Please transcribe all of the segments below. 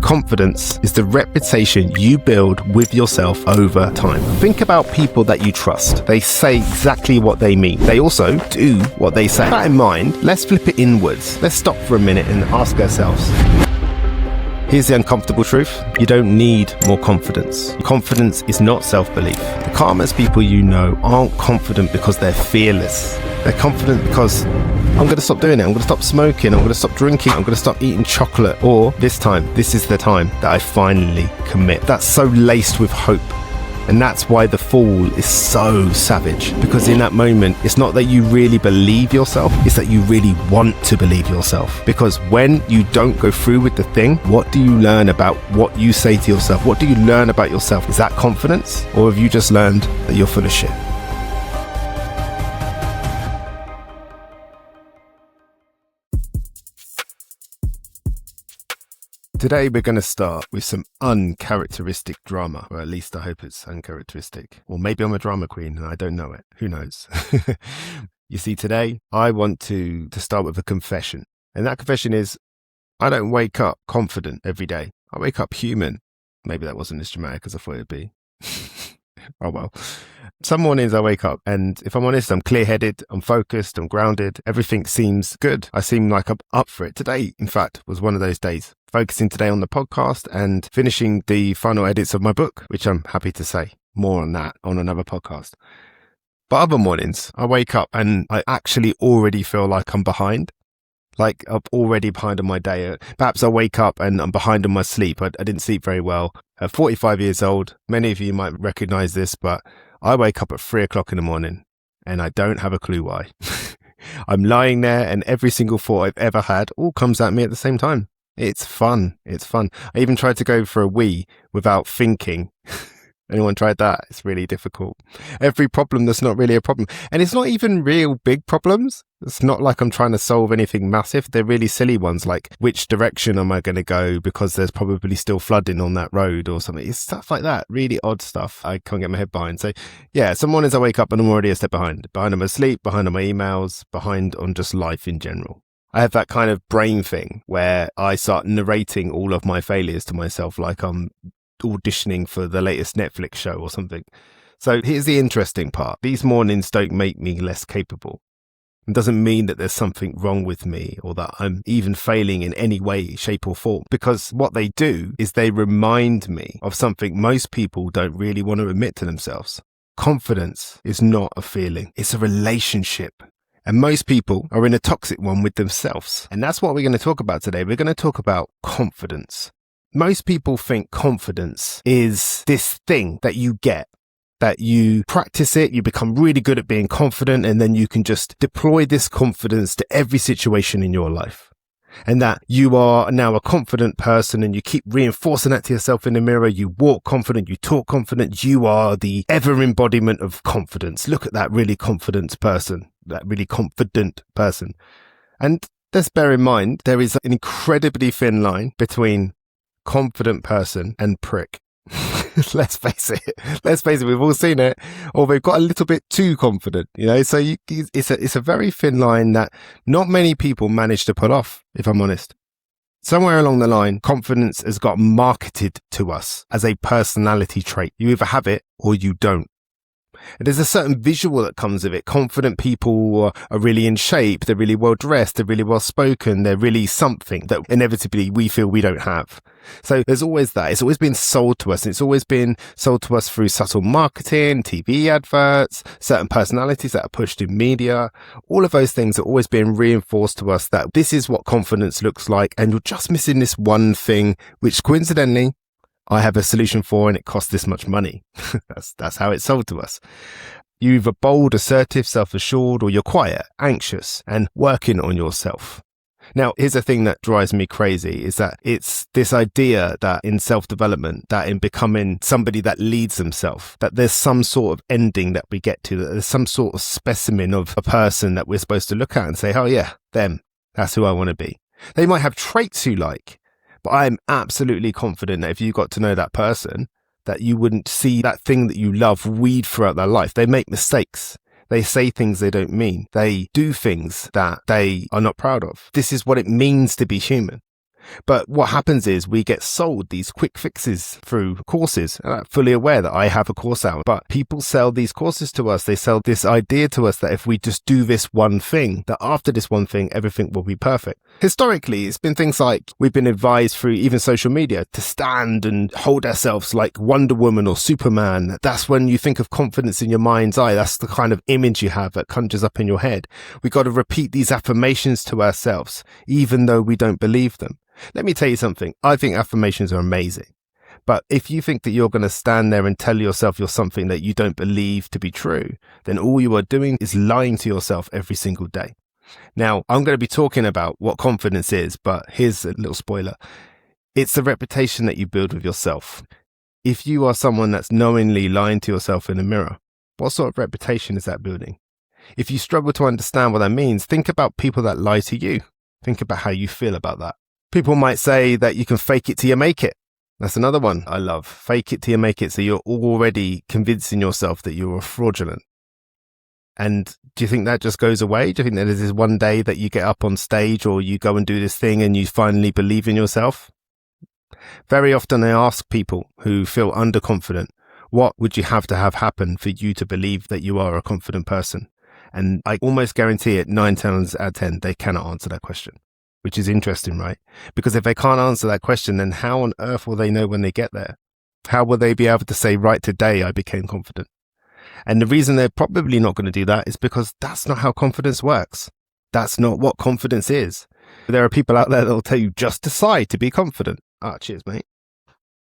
Confidence is the reputation you build with yourself over time. Think about people that you trust. They say exactly what they mean. They also do what they say. With that in mind, let's flip it inwards. Let's stop for a minute and ask ourselves. Here's the uncomfortable truth. You don't need more confidence. Confidence is not self-belief. The calmest people you know aren't confident because they're fearless. They're confident because I'm going to stop doing it. I'm going to stop smoking. I'm going to stop drinking. I'm going to stop eating chocolate. Or this is the time that I finally commit. That's so laced with hope. And that's why the fall is so savage. Because in that moment, it's not that you really believe yourself, it's that you really want to believe yourself. Because when you don't go through with the thing, what do you learn about what you say to yourself? What do you learn about yourself? Is that confidence? Or have you just learned that you're full of shit? Today we're going to start with some uncharacteristic drama, or at least I hope it's uncharacteristic. Or maybe I'm a drama queen and I don't know it. Who knows? You see, today I want to start with a confession. And that confession is, I don't wake up confident every day. I wake up human. Maybe that wasn't as dramatic as I thought it'd be. Oh well. Some mornings I wake up and if I'm honest, I'm clear-headed, I'm focused, I'm grounded. Everything seems good. I seem like I'm up for it. Today, in fact, was one of those days. Focusing today on the podcast and finishing the final edits of my book, which I'm happy to say. More on that on another podcast. But other mornings, I wake up and I actually already feel like I'm behind. Like I'm already behind on my day. Perhaps I wake up and I'm behind on my sleep. I didn't sleep very well. I'm 45 years old. Many of you might recognize this, but I wake up at 3 o'clock in the morning and I don't have a clue why. I'm lying there and every single thought I've ever had all comes at me at the same time. It's fun. It's fun. I even tried to go for a wee without thinking. Anyone tried that? It's really difficult. Every problem that's not really a problem. And it's not even real big problems. It's not like I'm trying to solve anything massive. They're really silly ones, like which direction am I going to go because there's probably still flooding on that road or something. It's stuff like that. Really odd stuff I can't get my head behind. So yeah, some mornings I wake up and I'm already a step behind. Behind on my sleep, behind on my emails, behind on just life in general. I have that kind of brain thing where I start narrating all of my failures to myself like I'm auditioning for the latest Netflix show or something. So here's the interesting part. These mornings don't make me less capable. It doesn't mean that there's something wrong with me or that I'm even failing in any way, shape or form. Because what they do is they remind me of something most people don't really want to admit to themselves. Confidence is not a feeling. It's a relationship. And most people are in a toxic one with themselves. And that's what we're going to talk about today. We're going to talk about confidence. Most people think confidence is this thing that you get, that you practice it, you become really good at being confident, and then you can just deploy this confidence to every situation in your life. And that you are now a confident person and you keep reinforcing that to yourself in the mirror. You walk confident, you talk confident, you are the ever embodiment of confidence. Look at that really confident person. And let's bear in mind, there is an incredibly thin line between confident person and prick. Let's face it, we've all seen it, or we've got a little bit too confident, so it's a very thin line that not many people manage to pull off, if I'm honest. Somewhere along the line, confidence has got marketed to us as a personality trait. You either have it or you don't. And there's a certain visual that comes with it. Confident people are really in shape. They're really well dressed. They're really well spoken. They're really something that inevitably we feel we don't have. So there's always that. It's always been sold to us. And it's always been sold to us through subtle marketing, TV adverts, certain personalities that are pushed in media. All of those things are always being reinforced to us that this is what confidence looks like. And you're just missing this one thing, which coincidentally, I have a solution for, and it costs this much money. That's how it's sold to us. You're either bold, assertive, self-assured, or you're quiet, anxious, and working on yourself. Now, here's the thing that drives me crazy is that it's this idea that in self-development, that in becoming somebody that leads themselves, that there's some sort of ending that we get to, that there's some sort of specimen of a person that we're supposed to look at and say, oh yeah, them, that's who I want to be. They might have traits you like, but I'm absolutely confident that if you got to know that person, that you wouldn't see that thing that you love weed throughout their life. They make mistakes. They say things they don't mean. They do things that they are not proud of. This is what it means to be human. But what happens is we get sold these quick fixes through courses. And I'm fully aware that I have a course out, but people sell these courses to us. They sell this idea to us that if we just do this one thing, that after this one thing, everything will be perfect. Historically, it's been things like we've been advised through even social media to stand and hold ourselves like Wonder Woman or Superman. That's when you think of confidence in your mind's eye. That's the kind of image you have that conjures up in your head. We got to repeat these affirmations to ourselves, even though we don't believe them. Let me tell you something. I think affirmations are amazing. But if you think that you're going to stand there and tell yourself you're something that you don't believe to be true, then all you are doing is lying to yourself every single day. Now, I'm going to be talking about what confidence is, but here's a little spoiler. It's the reputation that you build with yourself. If you are someone that's knowingly lying to yourself in a mirror, what sort of reputation is that building? If you struggle to understand what that means, think about people that lie to you. Think about how you feel about that. People might say that you can fake it till you make it. That's another one I love. Fake it till you make it. So you're already convincing yourself that you're fraudulent. And do you think that just goes away? Do you think that there's this one day that you get up on stage or you go and do this thing and you finally believe in yourself? Very often I ask people who feel underconfident, what would you have to have happen for you to believe that you are a confident person? And I almost guarantee it, 9 times out of 10, they cannot answer that question. Which is interesting, right? Because if they can't answer that question, then how on earth will they know when they get there? How will they be able to say, right, today I became confident? And the reason they're probably not going to do that is because that's not how confidence works. That's not what confidence is. There are people out there that will tell you, just decide to be confident. Ah, cheers, mate.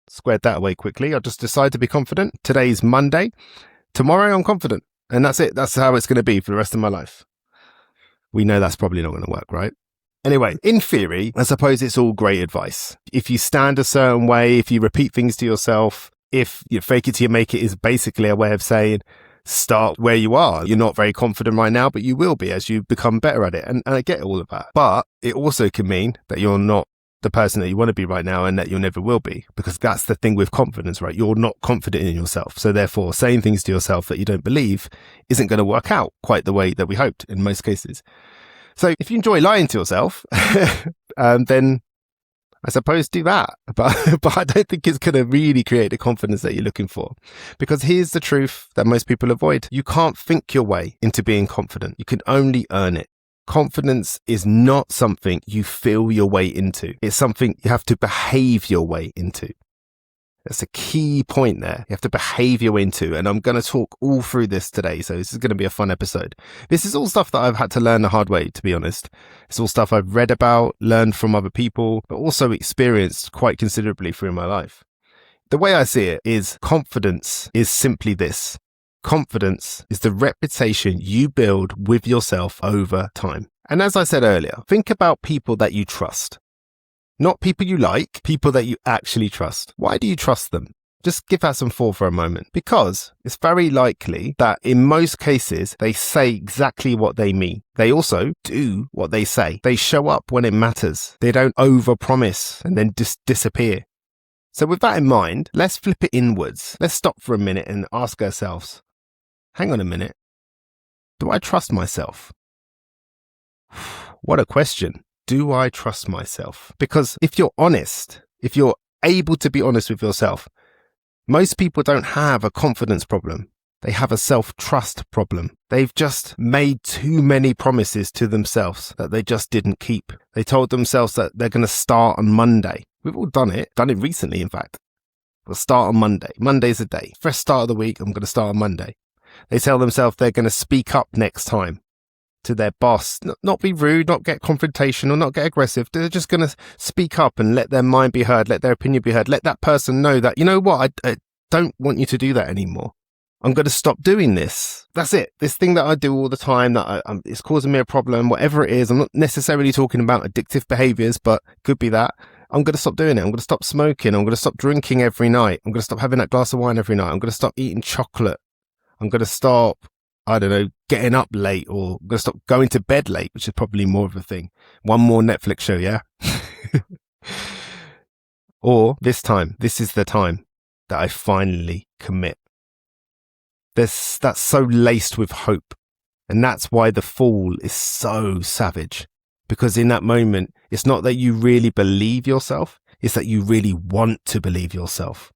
Squared that away quickly. I'll just decide to be confident. Today's Monday. Tomorrow I'm confident. And that's it. That's how it's going to be for the rest of my life. We know that's probably not going to work, right? Anyway, in theory, I suppose it's all great advice. If you stand a certain way, if you repeat things to yourself, if you fake it till you make it is basically a way of saying, start where you are. You're not very confident right now, but you will be as you become better at it. And I get all of that. But it also can mean that you're not the person that you want to be right now and that you never will be, because that's the thing with confidence, right? You're not confident in yourself. So therefore, saying things to yourself that you don't believe isn't going to work out quite the way that we hoped in most cases. So if you enjoy lying to yourself, then I suppose do that. But I don't think it's going to really create the confidence that you're looking for. Because here's the truth that most people avoid. You can't think your way into being confident. You can only earn it. Confidence is not something you feel your way into. It's something you have to behave your way into. That's a key point there. You have to behave your way into, and I'm going to talk all through this today. So this is going to be a fun episode. This is all stuff that I've had to learn the hard way, to be honest. It's all stuff I've read about, learned from other people, but also experienced quite considerably through my life. The way I see it is confidence is simply this. Confidence is the reputation you build with yourself over time. And as I said earlier, think about people that you trust. Not people you like, people that you actually trust. Why do you trust them? Just give that some thought for a moment. Because it's very likely that in most cases, they say exactly what they mean. They also do what they say. They show up when it matters. They don't overpromise and then just disappear. So with that in mind, let's flip it inwards. Let's stop for a minute and ask ourselves, hang on a minute. Do I trust myself? What a question. Do I trust myself? Because if you're honest, if you're able to be honest with yourself, most people don't have a confidence problem. They have a self-trust problem. They've just made too many promises to themselves that they just didn't keep. They told themselves that they're going to start on Monday. We've all done it recently, in fact. We'll start on Monday. Monday's a day. Fresh start of the week, I'm going to start on Monday. They tell themselves they're going to speak up next time to their boss, not be rude, not get confrontational, not get aggressive. They're just going to speak up and let their mind be heard, let their opinion be heard, let that person know that, you know what, I don't want you to do that anymore. I'm going to stop doing this. That's it. This thing that I do all the time that it's causing me a problem, whatever it is. I'm not necessarily talking about addictive behaviors, but it could be that. I'm going to stop doing it. I'm going to stop smoking. I'm going to stop drinking every night. I'm going to stop having that glass of wine every night. I'm going to stop eating chocolate. I'm going to stop, I don't know, getting up late, or I'm going to stop going to bed late, which is probably more of a thing. One more Netflix show, yeah? Or this is the time that I finally commit. That's so laced with hope. And that's why the fall is so savage. Because in that moment, It's not that you really believe yourself. It's that you really want to believe yourself.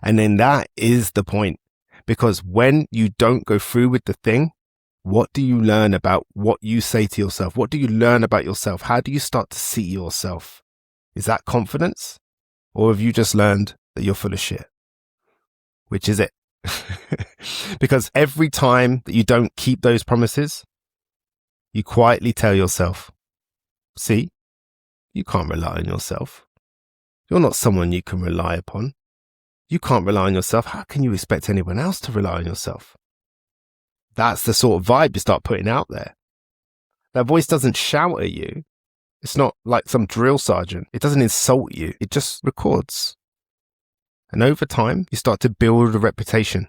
And then that is the point. Because when you don't go through with the thing, what do you learn about what you say to yourself? What do you learn about yourself? How do you start to see yourself? Is that confidence? Or have you just learned that you're full of shit? Which is it? Because every time that you don't keep those promises, you quietly tell yourself, see, you can't rely on yourself. You're not someone you can rely upon. You can't rely on yourself. How can you expect anyone else to rely on yourself? That's the sort of vibe you start putting out there. That voice doesn't shout at you. It's not like some drill sergeant. It doesn't insult you. It just records. And over time, you start to build a reputation.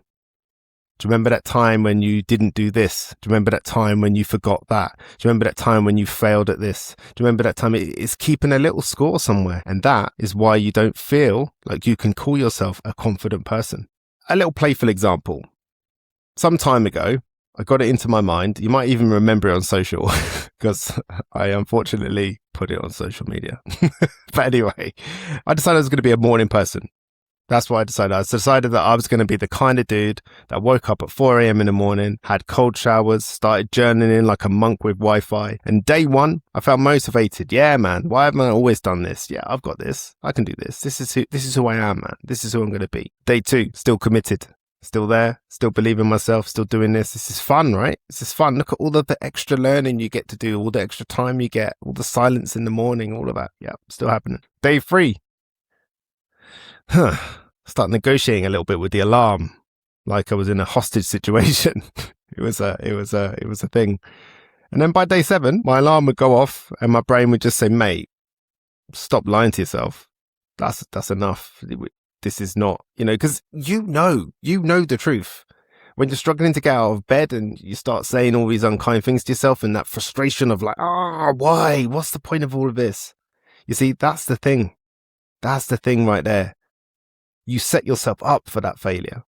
Do you remember that time when you didn't do this? Do you remember that time when you forgot that? Do you remember that time when you failed at this? Do you remember that time? It's keeping a little score somewhere. And that is why you don't feel like you can call yourself a confident person. A little playful example. Some time ago, I got it into my mind. You might even remember it on social because I unfortunately put it on social media. But anyway, I decided I was going to be a morning person. That's what I decided. I decided that I was going to be the kind of dude that woke up at 4 a.m. in the morning, had cold showers, started journaling like a monk with Wi-Fi. And day one, I felt motivated. Yeah, man. Why haven't I always done this? Yeah, I've got this. I can do this. This is who I am, man. This is who I'm going to be. Day two, still committed. Still there, still believe in myself, still doing this. This is fun, right? This is fun. Look at all of the extra learning you get to do, all the extra time you get, all the silence in the morning, all of that. Yeah, still happening. Day three. Start negotiating a little bit with the alarm, like I was in a hostage situation. It was a thing. And then by day 7, my alarm would go off and my brain would just say, mate, stop lying to yourself. That's enough. This is not, because you know the truth. When you're struggling to get out of bed and you start saying all these unkind things to yourself and that frustration of like, why? What's the point of all of this? You see, that's the thing. That's the thing right there. You set yourself up for that failure.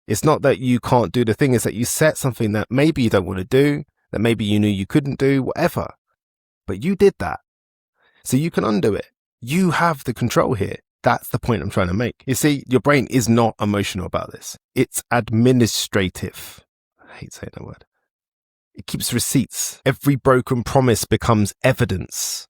It's not that you can't do the thing, it's that you set something that maybe you don't want to do, that maybe you knew you couldn't do, whatever. But you did that. So you can undo it. You have the control here. That's the point I'm trying to make. You see, your brain is not emotional about this. It's administrative. I hate saying that word. It keeps receipts. Every broken promise becomes evidence.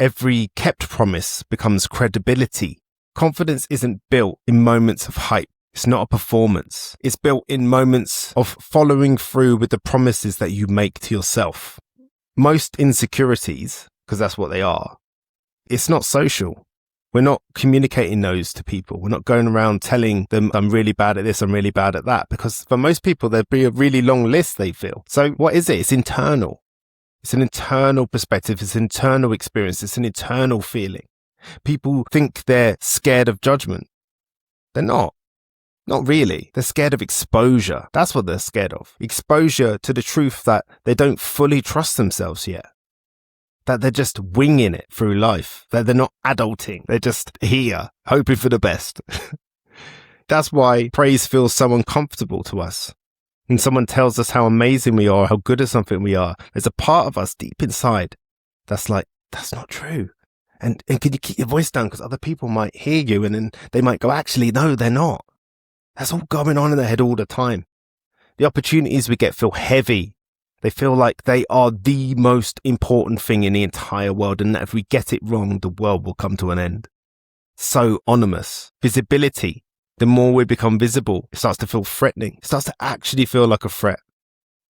Every kept promise becomes credibility. Confidence isn't built in moments of hype. It's not a performance. It's built in moments of following through with the promises that you make to yourself. Most insecurities, because that's what they are, it's not social. We're not communicating those to people. We're not going around telling them I'm really bad at this, I'm really bad at that. Because for most people, there'd be a really long list they feel. So what is it? It's internal. It's an internal perspective. It's an internal experience. It's an internal feeling. People think they're scared of judgment. They're not. Not really. They're scared of exposure. That's what they're scared of. Exposure to the truth that they don't fully trust themselves yet. That they're just winging it through life. That they're not adulting. They're just here, hoping for the best. That's why praise feels so uncomfortable to us. When someone tells us how amazing we are, how good at something we are, there's a part of us deep inside that's like, that's not true. And can you keep your voice down? Because other people might hear you and then they might go, actually, no, they're not. That's all going on in their head all the time. The opportunities we get feel heavy. They feel like they are the most important thing in the entire world, and that if we get it wrong, the world will come to an end. So ominous. Visibility. The more we become visible, it starts to feel threatening. It starts to actually feel like a threat.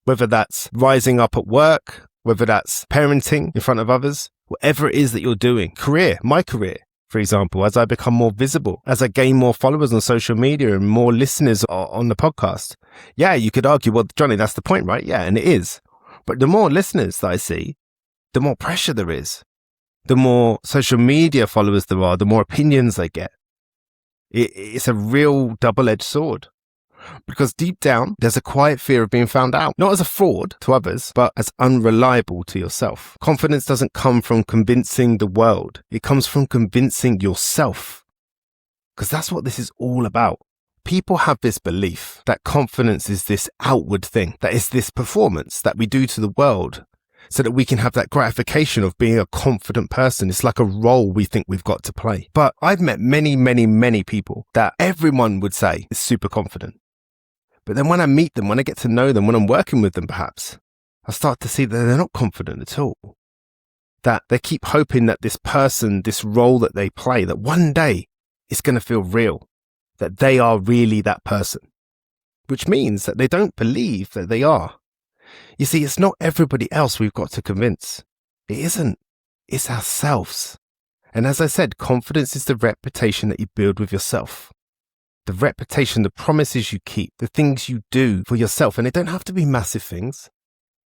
Whether that's rising up at work, whether that's parenting in front of others, whatever it is that you're doing. Career, my career, for example, as I become more visible, as I gain more followers on social media and more listeners on the podcast. Yeah, you could argue, well, Johnny, that's the point, right? Yeah, and it is. But the more listeners that I see, the more pressure there is. The more social media followers there are, the more opinions I get. It's a real double-edged sword. Because deep down, there's a quiet fear of being found out. Not as a fraud to others, but as unreliable to yourself. Confidence doesn't come from convincing the world. It comes from convincing yourself. Because that's what this is all about. People have this belief that confidence is this outward thing, that is this performance that we do to the world so that we can have that gratification of being a confident person. It's like a role we think we've got to play. But I've met many, many, many people that everyone would say is super confident. But then when I meet them, when I get to know them, when I'm working with them perhaps, I start to see that they're not confident at all. That they keep hoping that this person, this role that they play, that one day it's going to feel real, that they are really that person, which means that they don't believe that they are. You see, it's not everybody else we've got to convince. It isn't. It's ourselves. And as I said, confidence is the reputation that you build with yourself. The reputation, the promises you keep, the things you do for yourself. And they don't have to be massive things.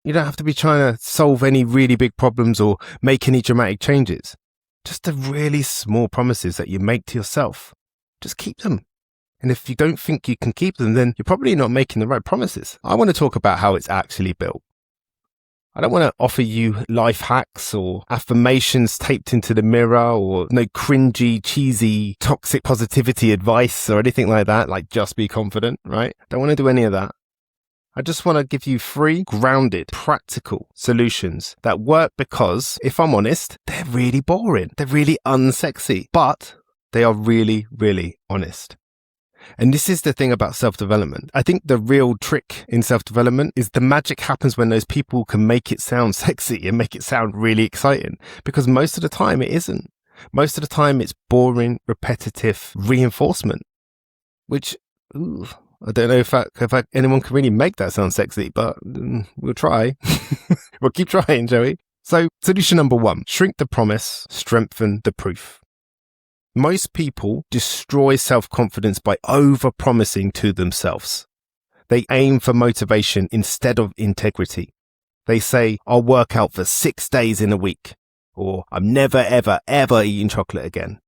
You don't have to be trying to solve any really big problems or make any dramatic changes. Just the really small promises that you make to yourself. Just keep them. And if you don't think you can keep them, then you're probably not making the right promises. I want to talk about how it's actually built. I don't want to offer you life hacks or affirmations taped into the mirror or no cringy, cheesy, toxic positivity advice or anything like that, like just be confident, right? Don't want to do any of that. I just want to give you 3 grounded, practical solutions that work because, if I'm honest, they're really boring. They're really unsexy, but they are really, really honest. And this is the thing about self-development. I think the real trick in self-development is the magic happens when those people can make it sound sexy and make it sound really exciting, because most of the time it isn't. Most of the time it's boring, repetitive reinforcement, which, I don't know if anyone can really make that sound sexy, but we'll try. We'll keep trying, shall we? So solution number 1, shrink the promise, strengthen the proof. Most people destroy self-confidence by over-promising to themselves. They aim for motivation instead of integrity. They say, I'll work out for 6 days in a week, or I'm never, ever, ever eating chocolate again.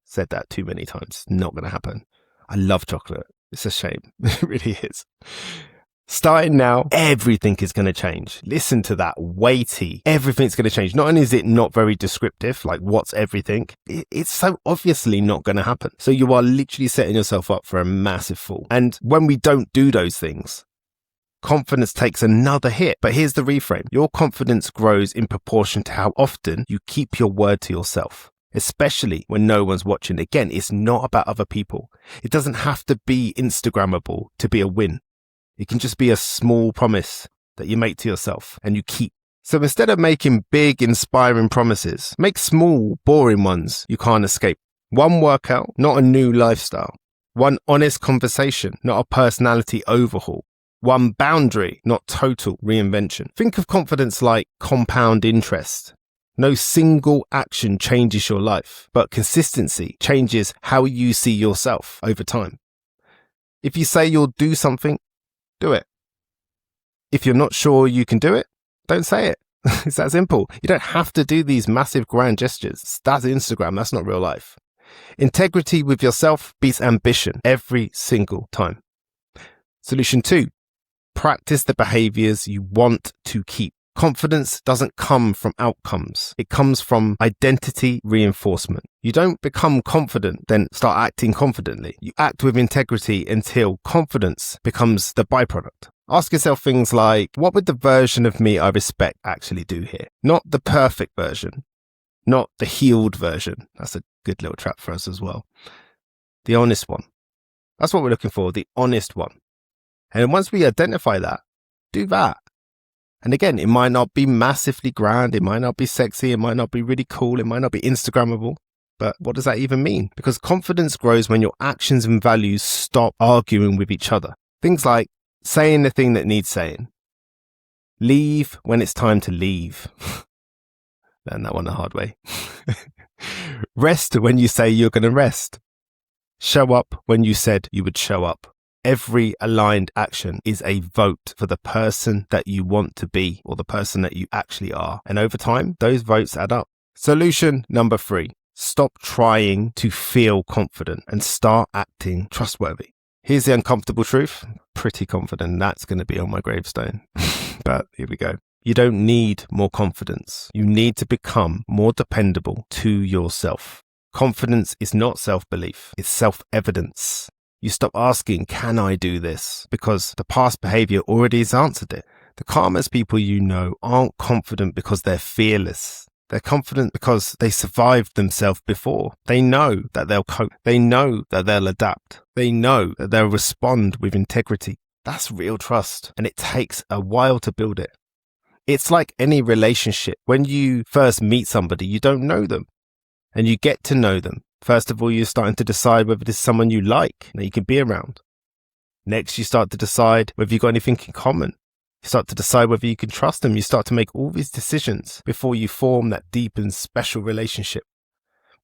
Said that too many times. Not going to happen. I love chocolate. It's a shame. It really is. Starting now, everything is going to change. Listen to that, weighty. Everything's going to change. Not only is it not very descriptive, like what's everything, it's so obviously not going to happen. So you are literally setting yourself up for a massive fall. And when we don't do those things, confidence takes another hit. But here's the reframe. Your confidence grows in proportion to how often you keep your word to yourself, especially when no one's watching. Again, it's not about other people. It doesn't have to be Instagrammable to be a win. It can just be a small promise that you make to yourself and you keep. So instead of making big, inspiring promises, make small, boring ones you can't escape. 1 workout, not a new lifestyle. 1 honest conversation, not a personality overhaul. 1 boundary, not total reinvention. Think of confidence like compound interest. No single action changes your life, but consistency changes how you see yourself over time. If you say you'll do something, do it. If you're not sure you can do it, don't say it. It's that simple. You don't have to do these massive grand gestures. That's Instagram. That's not real life. Integrity with yourself beats ambition every single time. Solution 2, practice the behaviors you want to keep. Confidence doesn't come from outcomes. It comes from identity reinforcement. You don't become confident, then start acting confidently. You act with integrity until confidence becomes the byproduct. Ask yourself things like, what would the version of me I respect actually do here? Not the perfect version, not the healed version. That's a good little trap for us as well. The honest one. That's what we're looking for, the honest one. And once we identify that, do that. And again, it might not be massively grand, it might not be sexy, it might not be really cool, it might not be Instagrammable. But what does that even mean? Because confidence grows when your actions and values stop arguing with each other. Things like saying the thing that needs saying. Leave when it's time to leave. Learned that one the hard way. Rest when you say you're going to rest. Show up when you said you would show up. Every aligned action is a vote for the person that you want to be or the person that you actually are. And over time, those votes add up. Solution number 3, stop trying to feel confident and start acting trustworthy. Here's the uncomfortable truth. Pretty confident that's going to be on my gravestone. But here we go. You don't need more confidence. You need to become more dependable to yourself. Confidence is not self-belief. It's self-evidence. You stop asking, can I do this? Because the past behavior already has answered it. The calmest people you know aren't confident because they're fearless. They're confident because they survived themselves before. They know that they'll cope. They know that they'll adapt. They know that they'll respond with integrity. That's real trust, and it takes a while to build it. It's like any relationship. When you first meet somebody, you don't know them, and you get to know them. First of all, you're starting to decide whether this is someone you like, that you can be around. Next, you start to decide whether you've got anything in common. You start to decide whether you can trust them. You start to make all these decisions before you form that deep and special relationship.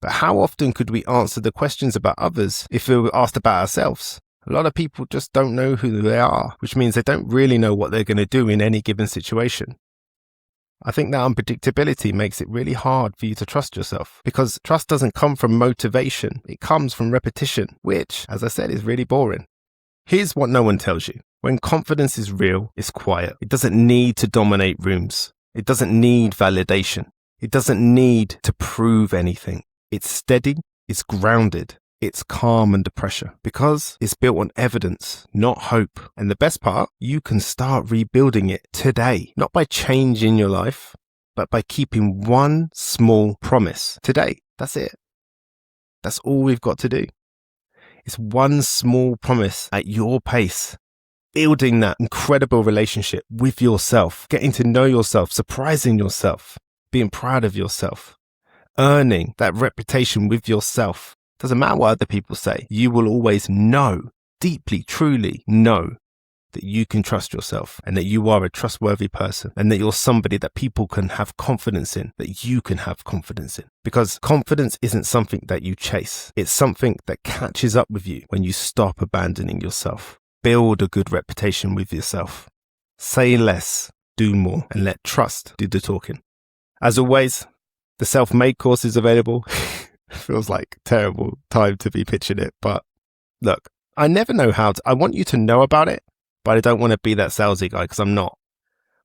But how often could we answer the questions about others if we were asked about ourselves? A lot of people just don't know who they are, which means they don't really know what they're going to do in any given situation. I think that unpredictability makes it really hard for you to trust yourself, because trust doesn't come from motivation. It comes from repetition, which, as I said, is really boring. Here's what no one tells you. When confidence is real, it's quiet. It doesn't need to dominate rooms. It doesn't need validation. It doesn't need to prove anything. It's steady, it's grounded, it's calm under pressure, because it's built on evidence, not hope. And the best part, you can start rebuilding it today, not by changing your life, but by keeping one small promise today. That's it. That's all we've got to do. It's one small promise at your pace, building that incredible relationship with yourself, getting to know yourself, surprising yourself, being proud of yourself, earning that reputation with yourself. Doesn't matter what other people say. You will always know, deeply, truly know that you can trust yourself, and that you are a trustworthy person, and that you're somebody that people can have confidence in, that you can have confidence in. Because confidence isn't something that you chase. It's something that catches up with you when you stop abandoning yourself. Build a good reputation with yourself. Say less, do more, and let trust do the talking. As always, the self-made course is available. Feels like a terrible time to be pitching it, but look, I never know how to. I want you to know about it, but I don't want to be that salesy guy, because I'm not.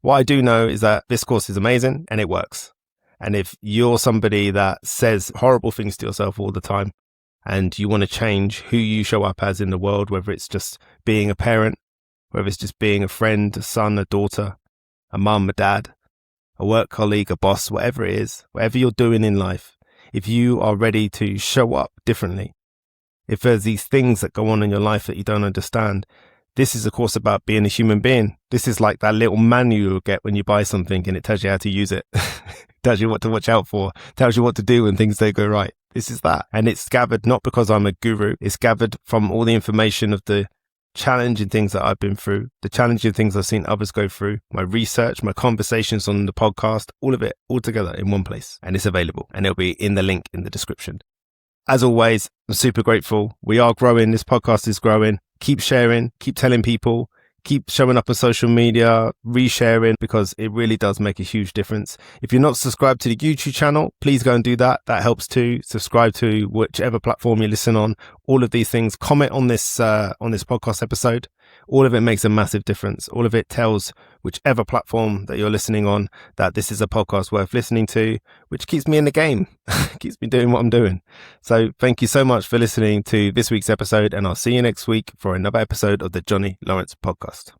What I do know is that this course is amazing and it works. And if you're somebody that says horrible things to yourself all the time, and you want to change who you show up as in the world, whether it's just being a parent, whether it's just being a friend, a son, a daughter, a mum, a dad, a work colleague, a boss, whatever it is, whatever you're doing in life, if you are ready to show up differently, if there's these things that go on in your life that you don't understand, this is, of course, about being a human being. This is like that little manual you get when you buy something, and it tells you how to use it. Tells you what to watch out for, tells you what to do when things don't go right. This is that. And it's gathered not because I'm a guru. It's gathered from all the information of the challenging things that I've been through, the challenging things I've seen others go through, my research, my conversations on the podcast, all of it, all together in one place. And it's available, and it'll be in the link in the description. As always, I'm super grateful. We are growing. This podcast is growing. Keep sharing, keep telling people, keep showing up on social media, resharing, because it really does make a huge difference. If you're not subscribed to the YouTube channel, please go and do that. That helps too. Subscribe to whichever platform you listen on. All of these things. Comment on this podcast episode. All of it makes a massive difference. All of it tells whichever platform that you're listening on that this is a podcast worth listening to, which keeps me in the game, keeps me doing what I'm doing. So thank you so much for listening to this week's episode, and I'll see you next week for another episode of the Johnny Lawrence Podcast.